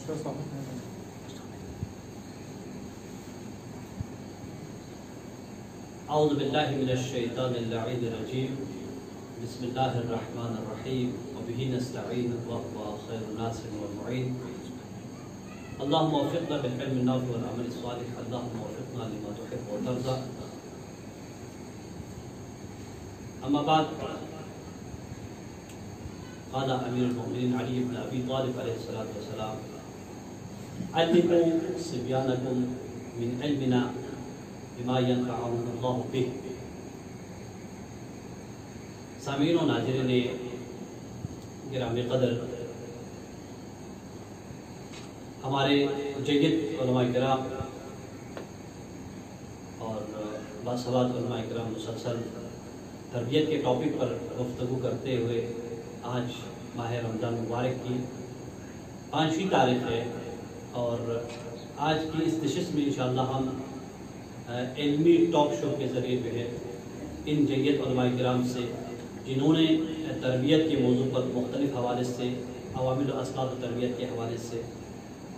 اعوذ باللہ من الشیطان اللعین الرجیم بسم اللہ الرحمن الرحیم وبہ نستعین وهو خیر الناصر والمعین اللہم وفقنا بالعلم النافع والعمل الصالح اللہم وفقنا لما تحب وترضى اما بعد قال امیر المؤمنین علی بن ابی طالب علیہ السلام علموا صبیانکم من علمنا بما ينفعهم اللہ به. سامعین و ناظرین گرامی قدر، ہمارے جید علماء کرام اور باثبات علماء کرام مسلسل تربیت کے ٹاپک پر گفتگو کرتے ہوئے آج ماہ رمضان مبارک کی 5ویں تاریخ ہے، اور آج کی اس نشست میں انشاءاللہ ہم علمی ٹاک شو کے ذریعے جو ہے ان جید علماء کرام سے جنہوں نے تربیت کے موضوع پر مختلف حوالے سے، عوامل و اسباب تربیت کے حوالے سے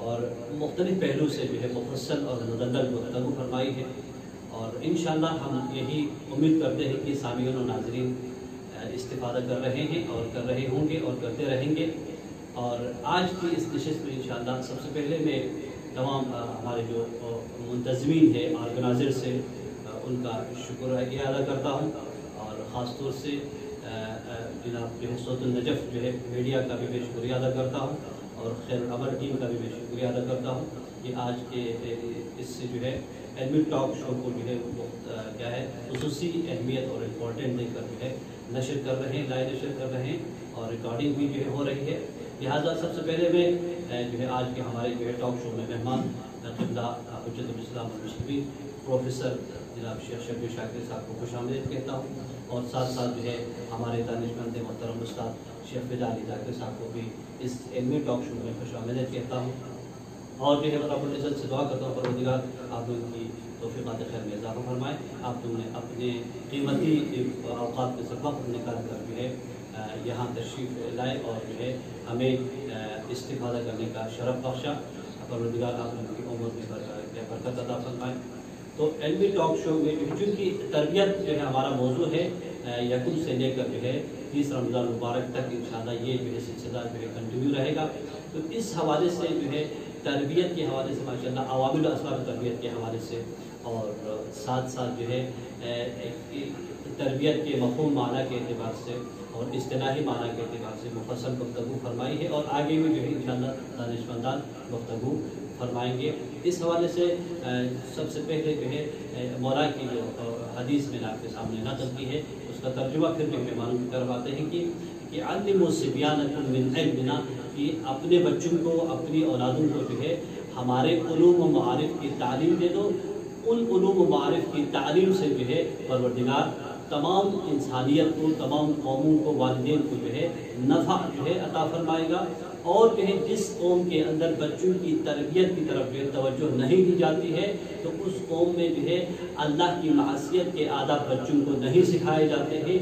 اور مختلف پہلو سے جو ہے مفصل اور مدلل گفتگو فرمائی ہے، اور انشاءاللہ ہم یہی امید کرتے ہیں کہ سامعین و ناظرین استفادہ کر رہے ہیں اور کر رہے ہوں گے اور کرتے رہیں گے. اور آج کی اس نشست میں انشاءاللہ سب سے پہلے میں تمام ہمارے جو منتظمین ہیں، آرگنائزر سے ان کا شکر ادا کرتا ہوں، اور خاص طور سے جناب جو ہے صوت النجف جو ہے میڈیا کا بھی میں شکریہ ادا کرتا ہوں، اور خیر العمل ٹیم کا بھی میں شکریہ ادا کرتا ہوں کہ آج کے اس سے جو ہے علمی ٹاک شو کو جو ہے کیا ہے خصوصی اہمیت اور امپورٹنٹ دے کر جو ہے نشر کر رہے ہیں، لائیو نشر کر رہے ہیں، اور ریکارڈنگ بھی جو ہے ہو رہی ہے. لہٰذا سب سے پہلے میں جو ہے آج کے ہمارے جو ہے ٹاک شو میں مہمان قبلہ حجت الاسلام والمسلمین پروفیسر جناب شیخ شبیر شاکر صاحب کو خوش آمدید کہتا ہوں، اور ساتھ ساتھ جو ہے ہمارے دانشمند محترم استاد شیخ فدا علی ذاکر صاحب کو بھی اس علمی ٹاک شو میں خوش آمدید کہتا ہوں، اور جو ہے رب العزت سے دعا کرتا ہوں پروردگار آپ لوگوں کی توفیقات خیر میں اضافہ فرمائے. آپ لوگوں نے اپنے قیمتی اوقات میں سے وقت نکال کر جو ہے یہاں تشریف لائے اور جو ہے ہمیں استفادہ کرنے کا شرف بخشا. پروردگار آپ لوگوں کی عمر میں برکت عطا فرمائے. تو علمی ٹاک شو میں چونکہ تربیت جو ہے ہمارا موضوع ہے، یکم سے لے کر جو ہے 30 رمضان مبارک تک انشاءاللہ یہ جو ہے سلسلہ جو ہے کنٹینیو رہے گا. تو اس حوالے سے جو ہے تربیت کے حوالے سے ماشاءاللہ عوامل و اسباب تربیت کے حوالے سے، اور ساتھ ساتھ جو ہے تربیت کے مفہوم معنی کے اعتبار سے اور اصطلاحی معنی کے اعتبار سے مفصل گفتگو فرمائی ہے، اور آگے بھی جو ہے انشاءاللہ دانشمندان گفتگو فرمائیں گے. اس حوالے سے سب سے پہلے جو ہے مولا کی جو حدیث میں نے آپ کے سامنے نقل کی ہے اس کا ترجمہ پھر بھی ہمیں معلوم کرواتے ہیں کہ علموا صبیانکم من علمنا، کہ اپنے بچوں کو، اپنی اولادوں کو جو ہے ہمارے علوم و معارف کی تعلیم دے دو. ان علوم و معارف کی تعلیم سے جو ہے پروردگار تمام انسانیت کو، تمام قوموں کو، والدین کو جو ہے نفع جو ہے عطا فرمائے گا. اور جو ہے جس قوم کے اندر بچوں کی تربیت کی طرف جو ہے توجہ نہیں دی جاتی ہے تو اس قوم میں جو ہے اللہ کی معصیت کے آداب بچوں کو نہیں سکھائے جاتے ہیں.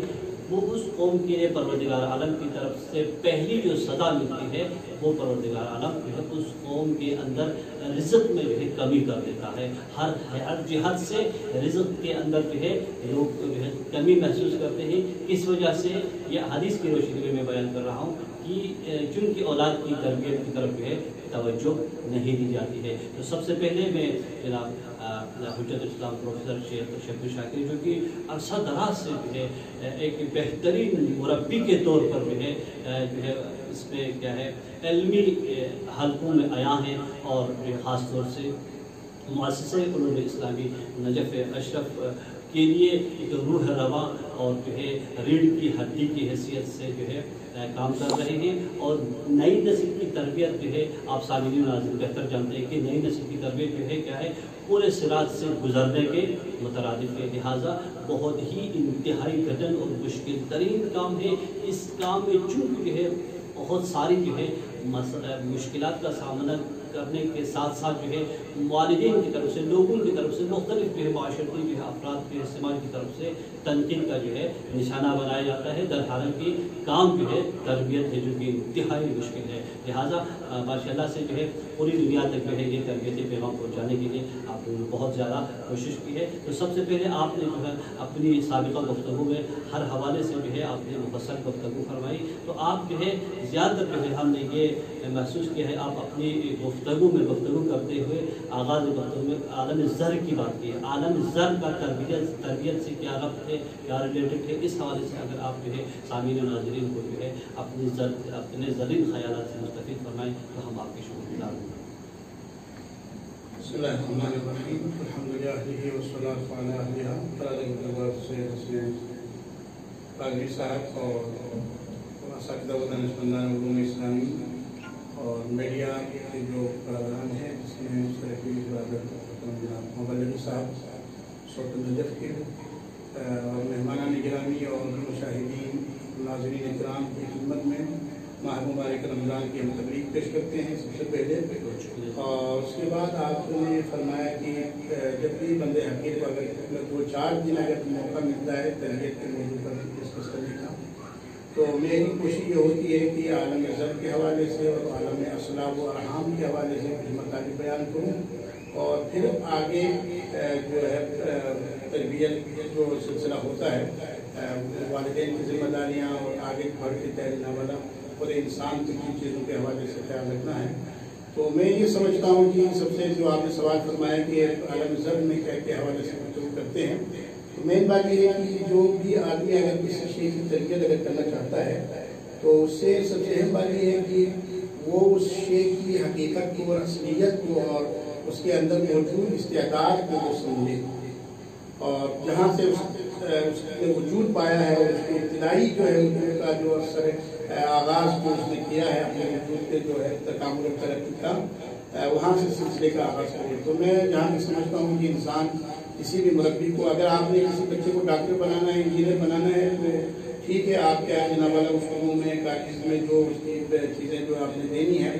وہ اس قوم کے لیے پروردگار عالم کی طرف سے پہلی جو سزا ملتی ہے وہ پروردگار عالم جو ہے اس قوم کے اندر رزق میں جو ہے کمی کر دیتا ہے. ہر جہت سے رزق کے اندر جو ہے لوگ جو ہے کمی محسوس کرتے ہیں. اس وجہ سے یہ حدیث کی روشنی میں بیان کر رہا ہوں کہ چونکہ اولاد کی تربیت کی طرف جو ہے توجہ نہیں دی جاتی ہے. تو سب سے پہلے میں جناب حجت الاسلام پروفیسر شیخ شبیر شاکر جو کہ عرصہ دراز سے جو ہے ایک بہترین مربی کے طور پر جو ہے اس میں کیا ہے علمی حلقوں میں آیا ہیں، اور جو خاص طور سے مؤسسہ علوم اسلامی نجف اشرف کے لیے ایک روح رواں اور جو ہے ریڑھ کی ہڈی کی حیثیت سے جو ہے کام کر رہے ہیں. اور نئی نسل کی تربیت جو ہے آپ سامعین ناظرین بہتر جانتے ہیں کہ نئی نسل کی تربیت جو ہے کیا ہے پورے صراط سے گزرنے کے مترادف ہے. لہٰذا بہت ہی انتہائی کٹھن اور مشکل ترین کام ہے. اس کام میں چونکہ جو ہے بہت ساری جو ہے مشکلات کا سامنا کرنے کے ساتھ ساتھ جو ہے والدین کی طرف سے، لوگوں کی طرف سے، مختلف جو ہے معاشرتی جو ہے افراد کے سماج کی طرف سے تنقید کا جو ہے نشانہ بنایا جاتا ہے، در حالانکہ کام جو ہے تربیت ہے جو کہ انتہائی مشکل ہے۔ لہٰذا ماشاء اللہ سے جو ہے پوری دنیا تک جو ہے یہ تربیتی پیغام پہنچانے کے لیے آپ نے بہت زیادہ کوشش کی ہے۔ تو سب سے پہلے آپ نے جو ہے اپنی سابقہ گفتگو میں ہر حوالے سے جو ہے آپ نے مفصل گفتگو فرمائی، تو آپ جو ہے زیادہ تر جو ہے ہم نے یہ محسوس کیا ہے آپ اپنی گفتگو کرتے ہوئے آغاز گفتگو میں عالم زر کی بات کی ہے۔ عالم زر کا تربیت سے کیا ربط ہے، کیا ریلیٹڈ ہے، اس حوالے سے اگر آپ جو ہے سامعین و ناظرین کو جو ہے اپنے زرین خیالات سے مستفید فرمائیں تو ہم آپ کے شکر گزار ہوں گے۔ بسم اللہ الرحمن الرحیم، الحمدللہ والصلاۃ علی اہلھا۔ قاضی صاحب اور اساتذہ نسبندان علوم اسلامی اور میڈیا کے جو برادران ہیں جس میں جناب مغلبی صاحب صوت النجف کے اور مہمانان گرامی اور مشاہدین ناظرین اکرام کی خدمت میں ماہ مبارک رمضان کی ہم تبریک پیش کرتے ہیں سب سے پہلے، اور اس کے بعد آپ نے فرمایا کہ جب بھی بندے حقیق کو اگر 2-4 دن اگر موقع ملتا ہے تربیت کے موضوع پر ڈسکس کرنے کا، تو میری کوشش یہ ہوتی ہے کہ عالم زر کے حوالے سے اور عالم اصلاب و ارحام کے حوالے سے کچھ مطالب بیان کروں، اور پھر آگے جو ہے تربیت جو سلسلہ ہوتا ہے والدین کی ذمہ داریاں اور آگے گھر کے تحریرہ والا اور انسان کی کن چیزوں کے حوالے سے خیال رکھنا ہے۔ تو میں یہ سمجھتا ہوں کہ سب سے جو آپ نے سوال فرمایا کہ عالم زر میں کیا کے حوالے سے گفتگو کرتے ہیں، تو مین بات یہ ہے کہ جو بھی آدمی اگر کسی چیز کی تربیت اگر کرنا چاہتا ہے تو اس سے سب سے اہم بات یہ ہے کہ وہ اس شے کی حقیقت کو اور اصلیت کو اور اس کے اندر موجود استعداد کو وہ سمجھے، اور جہاں سے اس نے وجود پایا ہے اور اس کی ابتدائی جو ہے وجود کا جو اثر آغاز جو اس نے کیا ہے اپنے وجود کے جو ہے تکامل و ترقی کا، وہاں سے سلسلے کا آغاز کرے۔ تو میں جہاں تک سمجھتا ہوں کہ انسان کسی بھی مربی کو، اگر آپ نے کسی بچے کو ڈاکٹر بنانا ہے، انجینئر بنانا ہے، تو ٹھیک ہے آپ کیا جناب والا گفتگو میں کاغذ میں جو اس کی چیزیں جو آپ نے دینی ہے،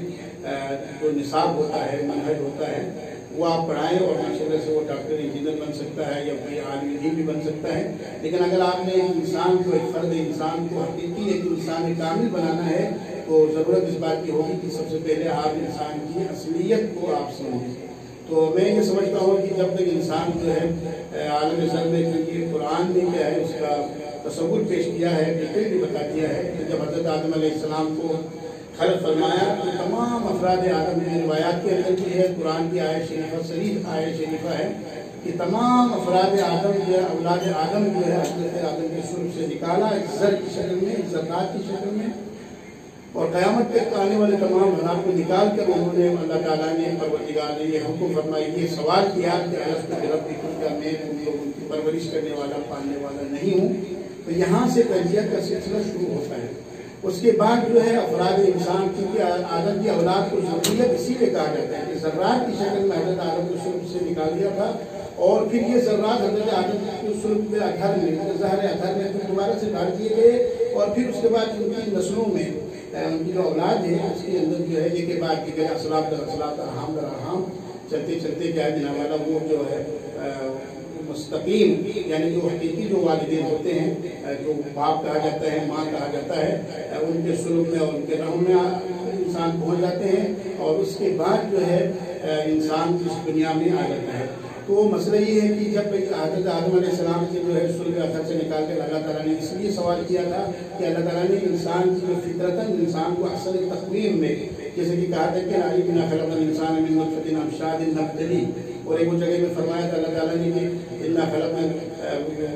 جو نصاب ہوتا ہے، منہج ہوتا ہے، وہ آپ پڑھائیں اور ماشاءاللہ سے وہ ڈاکٹر انجینئر بن سکتا ہے یا کوئی عالم دین بھی بن سکتا ہے۔ لیکن اگر آپ نے ایک انسان کو، ایک فرد انسان کو حقیقی ایک انسان کامل بنانا ہے تو ضرورت اس بات کی ہوگی کہ سب سے پہلے آپ انسان کی اصلیت کو آپ سمجھیں۔ تو میں یہ سمجھتا ہوں کہ جب تک انسان جو ہے عالم زر میں، کیونکہ قرآن میں کیا ہے اس کا تصور پیش کیا ہے، ڈیٹیل بھی بتا دیا ہے کہ جب حضرت آدم علیہ السلام کو خلق فرمایا تو تمام افراد آدم میں روایات کے اندر بھی ہے، قرآن کی آیت شریفہ صریح آیت شریفہ ہے کہ تمام افراد آدم جو ہے، اولاد آدم جو ہے حضرت آدم کے شروع سے نکالا ایک زر کی شکل میں، ایک ذرات کی شکل میں، اور قیامت تک آنے والے تمام حالات کو نکال کر انہوں نے اللہ تعالیٰ نے پروردگار نے یہ حکم فرمائی، یہ سوال کیا کہ الست بربکم، کیا میں تم لوگوں کی پرورش کرنے والا، پالنے والا نہیں ہوں؟ تو یہاں سے تربیت کا سلسلہ شروع ہوتا ہے۔ اس کے بعد جو ہے افراد انسان، کیونکہ آدم کی اولاد کو ذریت اسی لیے کہا جاتا ہے کہ ذرات کی شکل میں حضرت آدم کو شروع سے نکال دیا تھا، اور پھر یہ ذرات حضرت آدم کو شروع میں ادھر میں، ظاہر ادھر میں پھر دوبارہ سے ڈال دیے گئے، اور پھر اس کے بعد ان کی نسلوں میں ان کی جو اولاد ہے اس کے اندر جو ہے ایک کے بعد دیگر اسلاف در اسلاف، ارحام در ارحام چلتے چلتے کیا ہے جناب والا وہ جو ہے مستقیم، یعنی جو حقیقی جو والدین ہوتے ہیں، جو باپ کہا جاتا ہے، ماں کہا جاتا ہے، ان کے سلوک میں اور ان کے رحم میں انسان پہنچ جاتے ہیں، اور اس کے بعد جو ہے انسان اس دنیا میں آ جاتا ہے۔ تو مسئلہ یہ ہے کہ جب حضرت آدم علیہ السلام کے جو ہے صلب اثر سے نکال کر اللہ تعالیٰ نے اس لیے سوال کیا تھا کہ اللہ تعالیٰ نے انسان کی جو فطرتاً انسان کو احسن تقویم میں، جیسے کہ کہا تھا کہ اِنَّا خَلَقْنَا الْإِنسَانَ مِن نُطْفَةٍ أَمْشَاجٍ نَبْتَلِيهِ، اور ایک وہ جگہ میں فرمایا تھا اللہ تعالیٰ نے کہ اِنَّا خَلَقْنَا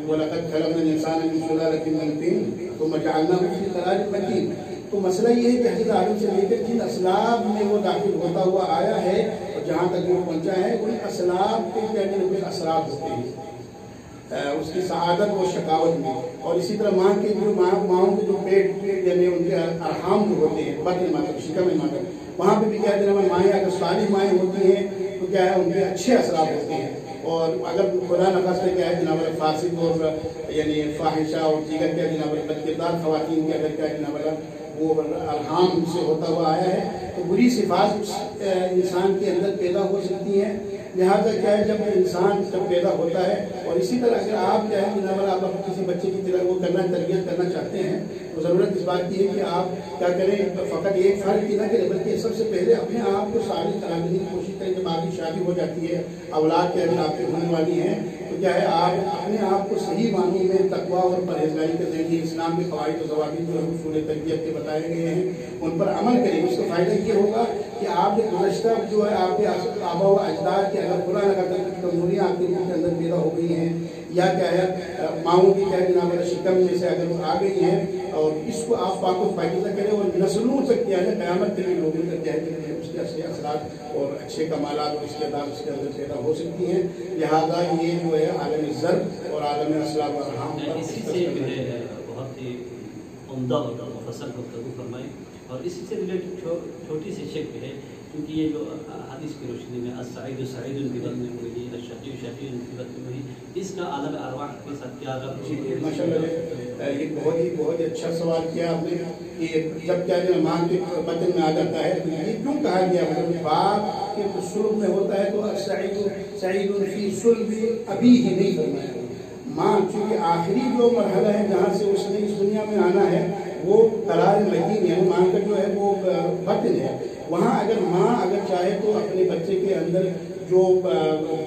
وَلَقَدْ خَلَقْنَا الْإِنسَانَ مِن سُلَالَةٍ مِّن طِينٍ ثُمَّ جَعَلْنَاهُ فِي قَرَارٍ مَّكِينٍ۔ تو مسئلہ یہ ہے کہ حضرت آدم سے لے کر جن اسلاف میں وہ داخل ہوتا ہوا آیا ہے اور جہاں تک وہ پہنچا ہے، ان اسلاف کے کیا کہتے اثرات ہوتے ہیں اس کی سعادت و شقاوت میں، اور اسی طرح ماں کے جو ماؤں کے جو پیٹ یعنی ان کے ارحام جو ہوتے ہیں، بطن ماتر، شکم ماتر، وہاں پہ بھی کیا کہتے ہیں مائیں اگر صالح مائیں ہوتی ہیں تو کیا ہے ان کے اچھے اثرات ہوتے ہیں، اور اگر خدا نخواستہ کیا ہے جناب فاسق اور یعنی فاحشہ اور دیگر کیا جناب بد کردار خواتین کے اگر کیا جناب وہ ارحام سے ہوتا ہوا آیا ہے، تو بری صفات انسان کے اندر پیدا ہو سکتی ہیں. لہٰذا کیا ہے جب انسان جب پیدا ہوتا ہے، اور اسی طرح اگر آپ کیا ہے جناب آپ کسی بچے کی طرح وہ کرنا تربیت کرنا چاہتے ہیں تو ضرورت اس بات کی ہے کہ آپ کیا کریں، فقط ایک فرد کی نہ کریں بلکہ سب سے پہلے اپنے آپ کو ساری طرح کی کوشش کریں. جب آپ کی شادی ہو جاتی ہے، اولاد کے اگر آپ کے ہونے والی ہیں، تو کیا ہے آپ اپنے آپ کو صحیح معنوں میں تقویٰ اور پرہیزگاری کرنے کے اسلام کے قواعد و ضوابط جو اصول تربیت کے بتائے گئے ہیں ان پر عمل کریں. اس کا فائدہ یہ ہوگا کہ آپ کے گزشتہ جو ہے آپ کے آبا و اجداد کے اگر قرآن کمزوریاں آپ کے اندر پیدا ہو گئی ہیں، یا کیا ہے ماؤں کی کیا جناب شکم میں سے اگر آ گئی ہیں، اور اس کو آپ پاک و پاکیزہ کریں اور نسلوں تک کیا ہے قیامت کے لیے لوگوں تک کیا ہے اس کے اصلی اثرات اور اچھے کمالات اور استعداد اس کے اندر پیدا ہو سکتی ہیں. لہٰذا یہ جو ہے عالم ضرب اور عالم اسلام و ارحام اسی سے جو ہے بہت ہی عمدہ اور مفصل گفتگو فرمائی، اور اسی سے ریلیٹڈ چھوٹی سی شک ہے، کیونکہ یہ جو حدیث کی روشنی میں السعید سعید الفی میں ہوئی، الشقی شقی الفی میں ہوئی، اس کا عالم ارواح کے ساتھ کیا ربط؟ ماشاء اللہ یہ بہت ہی اچھا سوال کیا آپ نے کہ جب کیا جو ماں کے بطن میں آ جاتا ہے تو یہ کیوں کہا گیا، مطلب باپ کے سلب میں ہوتا ہے تو سعید الفی سلب ابھی ہی نہیں فرمایا. ماں چونکہ آخری جو مرحلہ ہے جہاں سے اس نے اس دنیا میں آنا ہے وہ قرار مکین ہے، ماں کا جو ہے وہ بطن ہے. وہاں اگر ماں اگر چاہے تو اپنے بچے کے اندر جو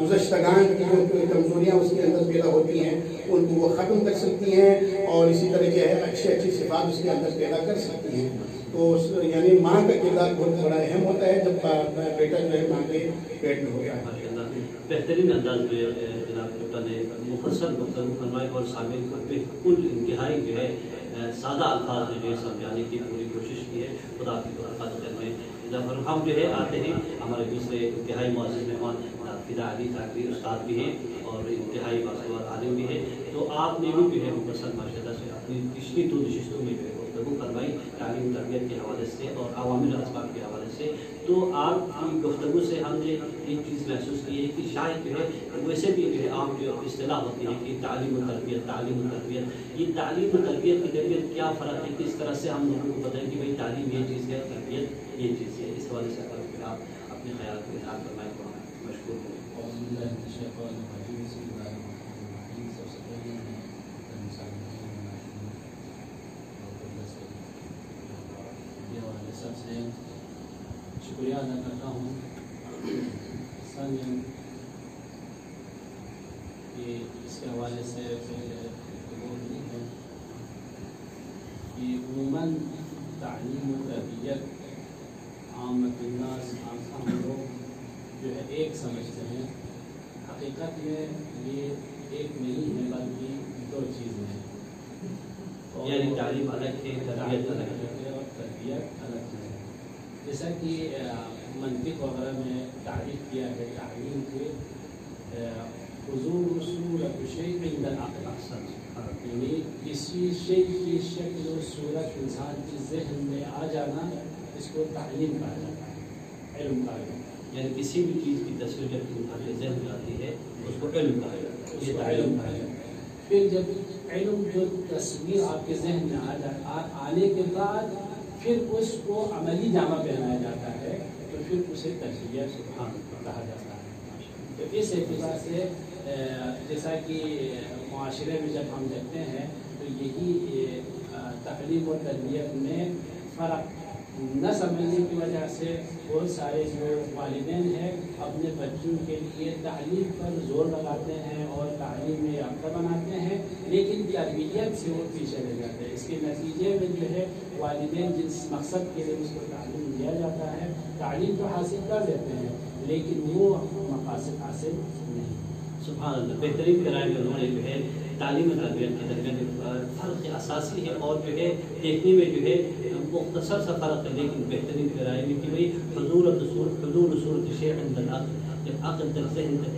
گزشتگان کی جو کمزوریاں اس کے اندر پیدا ہوتی ہیں ان کو وہ ختم کر سکتی ہیں، اور اسی طرح کیا ہے اچھی صفات اس کے اندر پیدا کر سکتی ہیں. تو یعنی ماں کا کردار بہت بڑا اہم ہوتا ہے جب بیٹا جو ہے ماں کے پیٹ میں ہوتا ہے. بہترین انداز میں جناب ڈاکٹر نے مفصل گفتگو فرمائی، اور سامعین کو بالکل انتہائی جو ہے سادہ الفاظ میں جو ہے سمجھانے کی پوری کوشش کی ہے. خدا کی برکات کرنے. ہم جو ہے آتے ہیں ہمارے دوسرے انتہائی معزز مہمان فدا علی تاکری استاد بھی ہیں اور انتہائی باصبر عالم بھی ہیں. تو آپ نے بھی جو ہے مفصل ماشاء اللہ سے اپنی پچھلی 2 نشستوں میں جو ہے گفتگو فرمائی تعلیم تربیت کے حوالے سے اور عوامل اسباب کے حوالے سے. تو آپ کی گفتگو سے ہم نے ایک چیز محسوس کی ہے کہ شاید جو ہے ویسے بھی جو ہے عام جو اصطلاح ہوتی ہے کہ تعلیم و تربیت، یہ تعلیم و تربیت کے درمیان کیا فرق ہے، کس طرح سے ہم لوگوں کو بتائیں کہ بھائی تعلیم یہ چیز ہے، تربیت یہ چیز ہے. اس حوالے سے اگر آپ اپنے خیال کو اظہار فرمائیں تو ہم مشکور ہیں. سب سے شکریہ ادا کرتا ہوں کہ اس کے حوالے سے پہلے ہے کہ عموماً تعلیم و تربیت عام الناس عام لوگ جو ہے ایک سمجھتے ہیں. حقیقت میں یہ ایک نہیں ہے بلکہ 2 چیزیں ہیں. یعنی تعلیم الگ ہے، تربیت الگ ہے اور تربیت الگ ہے. جیسا کہ منطق وغیرہ میں تعریف کیا ہے تعلیم کے حضور صورت شیء عند العقل، یعنی کسی شے کی شکل و صورت انسان کے ذہن میں آ جانا اس کو تعلیم کہا جاتا ہے، علم کہا جاتا ہے. یعنی کسی بھی چیز کی تصویر جب انسان کے ذہن میں آتی ہے اس کو علم کہا جاتا ہے، یہ تعلیم کہا جاتا ہے. پھر جب علم جو تصویر آپ کے ذہن میں آنے کے بعد پھر اس کو عملی جامہ پہنایا جاتا ہے تو پھر اسے تربیت کہا جاتا ہے. تو اس اعتبار سے جیسا کہ معاشرے میں جب ہم دیکھتے ہیں تو یہی تعلیم و تربیت میں فرق نہ سمجھنے کی وجہ سے بہت سارے جو والدین ہیں اپنے بچوں کے لیے تعلیم پر زور لگاتے ہیں اور تعلیم میں یافتہ بناتے ہیں، لیکن تربیت سے وہ پیچھے رہ جاتے ہیں. اس کے نتیجے میں جو ہے والدین جس مقصد کے لیے اس کو تعلیم دیا جاتا ہے تعلیم تو حاصل کر لیتے ہیں لیکن وہ مقاصد حاصل نہیں. سبحان اللہ. بہترین کرائے میں انہوں نے جو ہے تعلیم و تربیت کے درمیان فرق اساسی ہے اور جو ہے دیکھنے میں جو ہے مختصر سا فرق ہے، لیکن بہترین کرائے میں کہ بھائی حضور صورت شیء عند العقل، جب عقل تک ذہن تک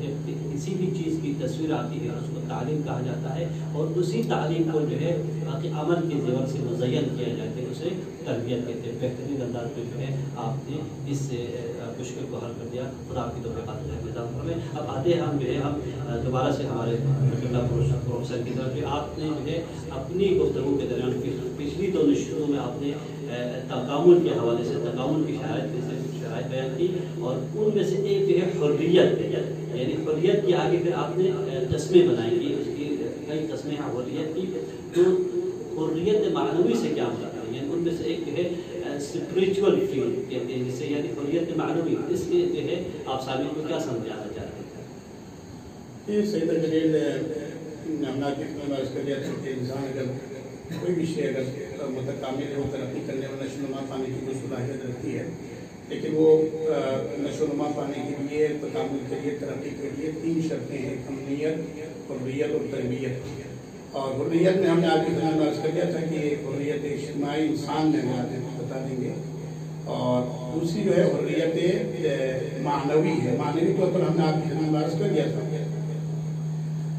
کسی بھی چیز کی تصویر آتی ہے اس کو تعلیم کہا جاتا ہے، اور اسی تعلیم کو جو ہے باقی عمل کے زیور سے مزین کیا جاتا ہے، اسے تربیت کہتے ہیں۔ بہترین انداز میں جو ہے آپ نے اس مشکل کو حل کر دیا، خدا آپ کی توفیقات میں۔ اب آتے ہیں ہم جو ہے ہم دوبارہ سے ہمارے پروفیسر کی طرف، آپ نے جو ہے اپنی گفتگو کے درمیان پچھلی دو نشستوں میں آپ نے تکامل کے حوالے سے تکامل کی شرائط بیان کی، اور ان میں سے ایک جو ہے حریت، یعنی حریت کے آگے پھر آپ نے قسمیں بنائی کی، اس کی کئی قسمیں ہیں حریت کی۔ تو حریت معنوی سے کیا مراد ہے؟ یعنی ان میں سے ایک جو ہے اسپریچول فیل کہتے ہیں جسے، یعنی حریت معنوی، اس کے جو ہے آپ سامنے کو کیا سمجھانا چاہتے ہیں؟ یہ سید جلیل نمنا کے عرض کر دیا تھا کہ انسان اگر کوئی بھی شے اگر متکامل ہے، وہ ترقی کرنے میں نشو و نما پانے کی جو صلاحیت رکھتی ہے، لیکن وہ نشو و نما پانے کے لیے، تکامل کے لیے، ترقی کے لیے 3 شرطیں ہیں: امنیت، حریت اور تربیت۔ اور حریت میں ہم نے آپ کی خدمت میں عرض کر دیا تھا کہ حریت اجتماعی انسان میں بتا دیں گے، اور دوسری جو ہے حریت معنوی ہے۔ معنوی طور پر ہم نے آپ کی خدمت میں عرض کر دیا تھا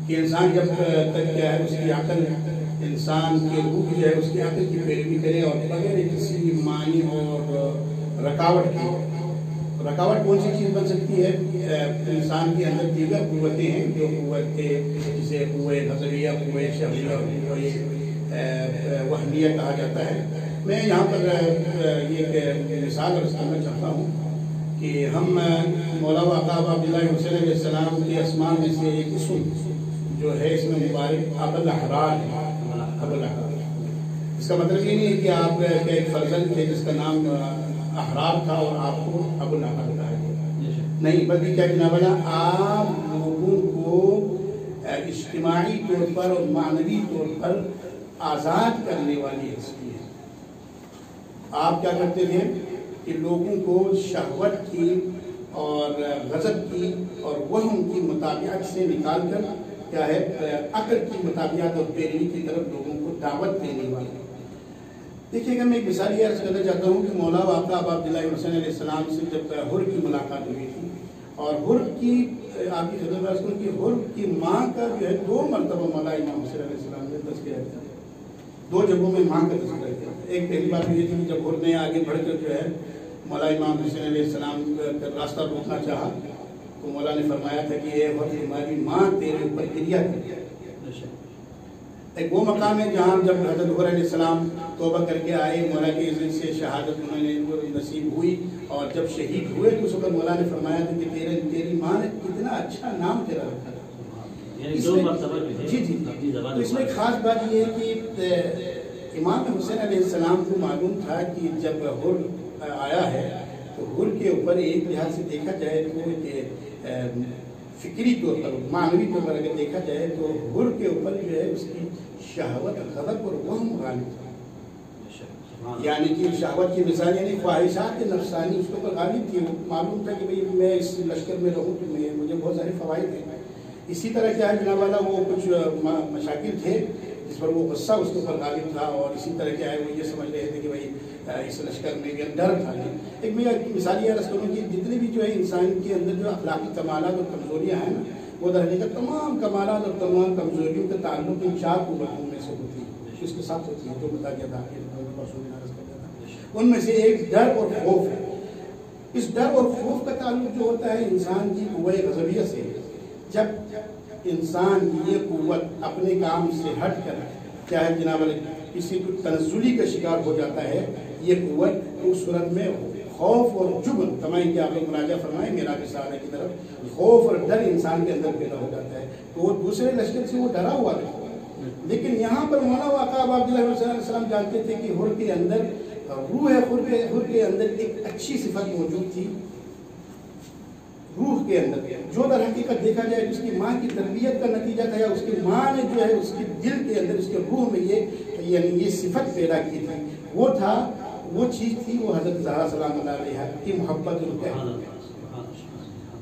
کہ انسان جب تک کیا ہے اس کی عقل، انسان کی روح جو ہے اس کی عقل کی پیروی کرے، اور بغیر کسی معنی اور رکاوٹ کون سی چیز بن سکتی ہے؟ انسان کے اندر دیگر قوتیں ہیں، جو قوت جسے قوہ غضبیہ، قوہ شہریہ اور قوہ وہمیہ کہا جاتا ہے۔ میں یہاں پر یہ ایک مثال عرض کرنا چاہتا ہوں کہ ہم مولا آقا عبداللہ حسین علیہ السلام کے اسماء میں سے ایک اسم جو ہے اس میں مبارک ابو الاحرار ہے۔ ابو الاحرار، اس کا مطلب یہ نہیں ہے کہ آپ کے ایک فرزند تھے جس کا نام احرار تھا اور آپ کو ابو الاحرار کہا گیا، نہیں، بلکہ کیا جناب اللہ، آپ لوگوں کو اجتماعی طور پر اور معنوی طور پر آزاد کرنے والی ہستی ہے۔ آپ کیا کرتے تھے کہ لوگوں کو شہوت کی اور غضب کی اور وہم کی مطابعت سے نکال کر کیا ہے عقل کی مطابعت اور پیروی کی طرف لوگوں کو دعوت دینے والی۔ دیکھیے گا، میں ایک مثال یہ عرض کرنا چاہتا ہوں کہ مولا آقا عبداللہ حسین علیہ السلام سے جب حر کی ملاقات ہوئی تھی، اور حر کی آپ کی خدمت میں عرض کروں کہ حر کی ماں کا جو ہے 2 مرتبہ مولا امام حسین علیہ السلام نے تذکرہ کیا، 2 جگہوں میں ماں کا تذکرہ کیا۔ ایک پہلی بات یہ تھی کہ جب حر نے آگے بڑھ کر جو ہے مولا امام حسین علیہ السلام کا راستہ روکنا چاہا تو مولا نے فرمایا تھا کہ اے حر، ہماری ماں تیرے اوپر گریہ کرتی ہے۔ ایک وہ مقام ہے جہاں جب حضرت حر علیہ السلام توبہ کر کے آئے، مولا کے اذن سے شہادت انہوں نے نصیب ہوئی، اور جب شہید ہوئے تو اس وقت مولا نے فرمایا تھا کہ تیری ماں نے کتنا اچھا نام تیرا رکھا تھا۔ جی، تو اس میں خاص بات یہ ہے کہ امام حسین علیہ السلام کو معلوم تھا کہ جب حر آیا ہے تو حر کے اوپر ایک لحاظ سے دیکھا جائے تو فکری طور پر، معنوی طور پر اگر دیکھا جائے تو حر کے اوپر جو ہے اس کی شہوت، غضب اور وہم غالب تھا، یعنی کہ شہوت کی مثال یعنی خواہشات نفسانی اس کے اوپر غالب تھی۔ معلوم تھا کہ بھئی میں اس لشکر میں رہوں تو مجھے بہت سارے فوائد ہیں۔ اسی طرح کیا ہے جناب والا، وہ کچھ مشاکل تھے جس پر وہ غصہ اس کے اوپر غالب تھا، اور اسی طرح کیا ہے وہ یہ سمجھ رہے تھے کہ بھئی اس لشکر میں بھی ڈر تھا۔ ایک میں مثال یہ عرض کروں کہ جتنے بھی جو ہے انسان کے اندر جو اخلاقی کمالات اور کمزوریاں ہیں نا، وہ در حقیقت تمام کمالات اور تمام کمزوریوں کے تعلق ان 4 قوتوں میں سے ہوتی ہے، اس کے ساتھ ہوتی ہے، جو بتا دیا تھا ان میں سے ایک ڈر اور خوف ہے۔ اس ڈر اور خوف کا تعلق جو ہوتا ہے انسان کی قوہ غضبیہ سے، جب انسان یہ قوت اپنے کام سے ہٹ کر کیا ہے جناب کسی کو تنزلی کا شکار ہو جاتا ہے، یہ قوت اس صورت میں خوف اور جبن، تمام کہ آپ لوگ مراجعہ فرمائیں میراج سعادہ کی طرف، خوف اور ڈر انسان کے اندر پیدا ہو جاتا ہے، تو وہ دوسرے لشکر سے وہ ڈرا ہوا تھا۔ لیکن یہاں پر مولا آقا عبداللہ حسین علیہ السلام جانتے تھے کہ حر کے اندر روح حر کے اندر ایک اچھی صفت موجود تھی، روح کے اندر، جو در حقیقت دیکھا جائے اس کی ماں کی تربیت کا نتیجہ تھا، یا اس کی ماں نے جو ہے اس کے دل کے اندر، اس کے روح میں یہ صفت پیدا کی تھی، وہ تھا، وہ چیز تھی، وہ حضرت زہرا سلام اللہ علیہا کی محبت روح،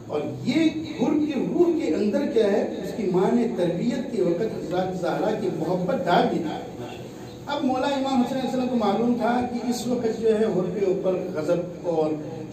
اور یہ حر کی روح کے اندر کیا ہے اس کی ماں نے تربیت کے وقت حضرت زہرا کی محبت ڈال دی تھی۔ اب مولا امام حسین علیہ السلام کو معلوم تھا کہ اس وقت جو ہے حر کے اوپر غضب اور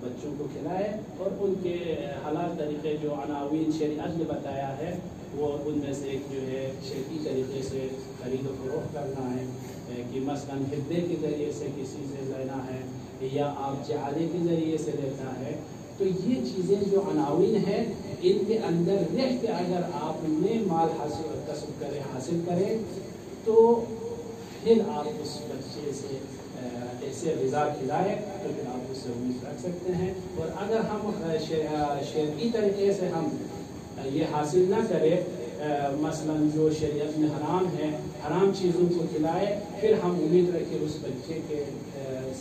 بچوں کو کھلائے اور ان کے حلال طریقے جو عناوین شریعت نے بتایا ہے وہ ان میں سے ایک جو ہے شرعی طریقے سے خرید و فروخت کرنا ہے کہ مثلاً ہدے کے ذریعے سے کسی سے لینا ہے یا آپ جعالے کے ذریعے سے لینا ہے. تو یہ چیزیں جو عناوین ہیں ان کے اندر رہ کے اگر آپ نے مال حاصل کریں تو پھر آپ اس بچے سے ایسے غذا کھلائے تو پھر آپ اس سے امید رکھ سکتے ہیں. اور اگر ہم شرعی طریقے سے ہم یہ حاصل نہ کریں مثلاً جو شریعت میں حرام ہے حرام چیزوں کو کھلائے پھر ہم امید رکھیں اس بچے کے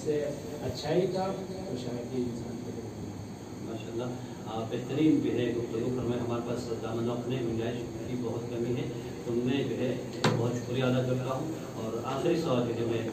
سے اچھائی کا تو شاید یہ انسان کو ماشاء اللہ بہترین جو ہے گفتگو فرمائے. ہمارے پاس دامن وقت میں گنجائش کی بہت کمی ہے تو میں جو ہے بہت شکریہ ادا کرتا ہوں. اور آخری سوال جو ہے میں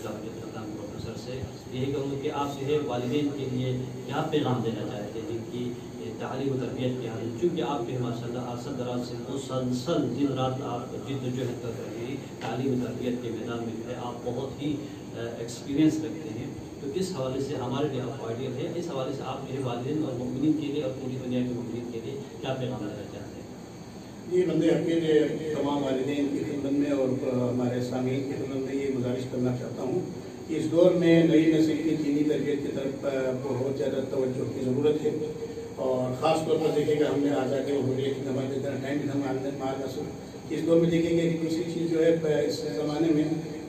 پروفیسر سے یہی کہوں گا کہ آپ جو ہے والدین کے لیے کیا پیغام دینا چاہتے ہیں جن کی تعلیم و تربیت کی حالت, چونکہ آپ جو ہے ماشاء اللہ عرصہ دراز سے مسلسل دن رات آپ جد و جہد کر رہے ہیں تعلیم و تربیت کے میدان میں جو ہے آپ بہت ہی ایکسپیرینس رکھتے ہیں. تو اس حوالے سے ہمارے لیے آپ آئیڈیل ہے, اس حوالے سے آپ جو ہے والدین اور مومنین کے لیے اور پوری دنیا کے مومنین کے لیے کیا پیغام دینا چاہتے ہیں؟ یہ بندے اپنے تمام والدین کی خدمت میں اور ہمارے سامعین کی خدمت میں یہ گزارش کرنا چاہتا ہوں کہ اس دور میں نئی نسل کی دینی تربیت کی طرف بہت زیادہ توجہ کی ضرورت ہے. اور خاص طور پر دیکھیں گا ہم نے آزادی اور حریت کی نماز اتنا ٹائم بھی ہم مال حاصل اس دور میں دیکھیں گے کہ دوسری چیز جو ہے اس زمانے میں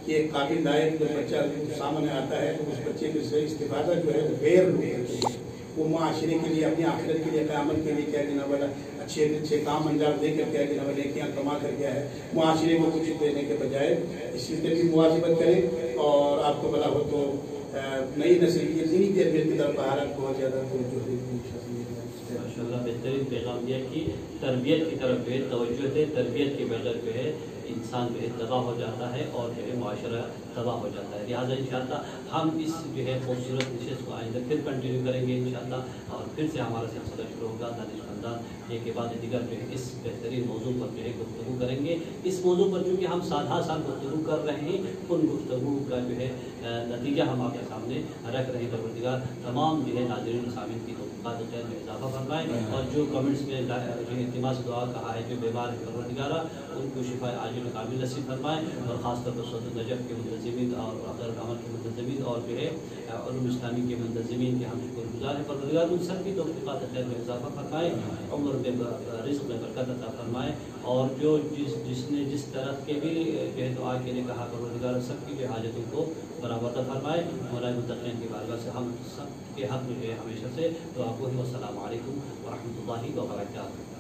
کہ ایک قابل لائق جو بچہ سامنے آتا ہے تو اس بچے سے استفادہ جو ہے غیر لوگ وہ معاشرے کے لیے اپنی آخرت کے لیے قیامت کے لیے کیا جناب والا اچھے کام انجام دے کر کیا جناب والا نیکیاں کما کر گیا ہے. معاشرے کو کچھ دینے کے بجائے اس چیز میں بھی مواظبت کریں اور آپ کو بلا ہو تو نئی نسل کی دینی تربیت کی طرف بہارت بہت زیادہ توجہ دے. ماشاء اللہ بہترین پیغام دیا کہ تربیت کی طرف جو ہے توجہ دے. تربیت کے بغیر جو ہے انسان جو ہے تباہ ہو جاتا ہے اور جو ہے معاشرہ تباہ ہو جاتا ہے. لہٰذا انشاءاللہ ہم اس جو ہے خوبصورت نشست کو آئندہ پھر کنٹینیو کریں گے انشاءاللہ اور پھر سے ہمارا سلسلہ شروع ہوگا دانش خاندان ایک کے بعد دیگر جو ہے اس بہترین موضوع پر جو ہے گفتگو کریں گے. اس موضوع پر چونکہ ہم سادہ گفتگو کر رہے ہیں ان گفتگو کا جو ہے نتیجہ ہم آپ کے سامنے رکھ رہے ہیں. پروردگار تمام جو ہے ناظرین سامعین کی توفیقات خیر میں اضافہ فرمائے اور جو کمنٹس میں جو التماس دعا کہا ہے جو بیمار ہے پروردگارہ ان کو شفا عاجل کامل نصیب فرمائے. اور خاص طور پر صوت نجف کے منتظمین اور اقدار العمل کے منتظمین اور جو ہے علوم اسلامی کے منتظمین کے ہم شکر گزار ہیں. پروردگار ان سب کی توفیقات خیر میں اضافہ فرمائے, عمر میں رزق میں برکت عطا فرمائے. اور جو جس نے جس طرف کے بھی جو ہے دعا کے لیے کہا پروردگار سب کی جو حاجتوں کو برابر فرمائے. مولا متقین کی بارگاہ سے ہم سب کے حق میں جو ہے ہمیشہ سے دعا کو. السلام علیکم ورحمۃ اللہ وبرکاتہ.